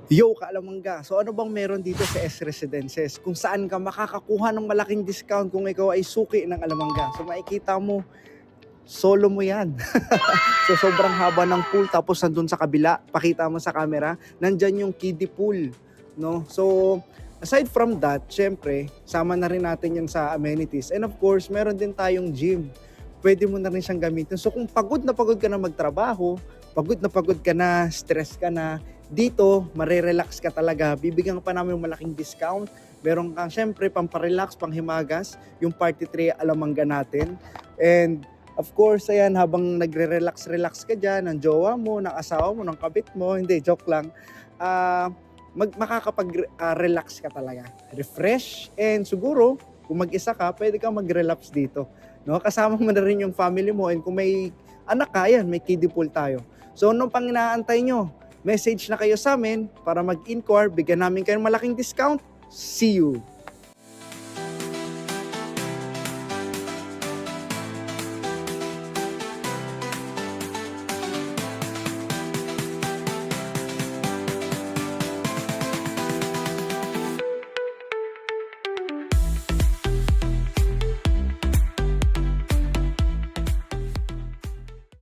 Yo, Kaalamangga. So ano bang meron dito sa S Residences kung saan ka makakakuha ng malaking discount kung ikaw ay suki ng Alamangga? So makikita mo, solo mo yan. So sobrang haba ng pool tapos nandun sa kabila, pakita mo sa camera, nandyan yung kiddie pool. No? So aside from that, syempre, sama na rin natin yan sa amenities. And of course, meron din tayong gym. Pwede mo na rin siyang gamitin. So kung pagod ka na magtrabaho, pagod ka na, stress ka na, dito, marirelax ka talaga. Bibigyan ka pa namin malaking discount. Meron kang syempre pamparelax, panghimagas, yung party tray Alamangga natin. And of course, ayan, habang nagre-relax ka dyan, ng jowa mo, ng asawa mo, ng kabit mo, hindi, joke lang, makakapag-relax ka talaga. Refresh, and siguro, kung mag-isa ka, pwede kang mag-relax dito. No? Kasama mo na rin yung family mo, and kung may anak ka, ayan, may kiddie pool tayo. So, anong pang inaantay nyo? Message na kayo sa amin para mag-inquire, bigyan namin kayong malaking discount. See you!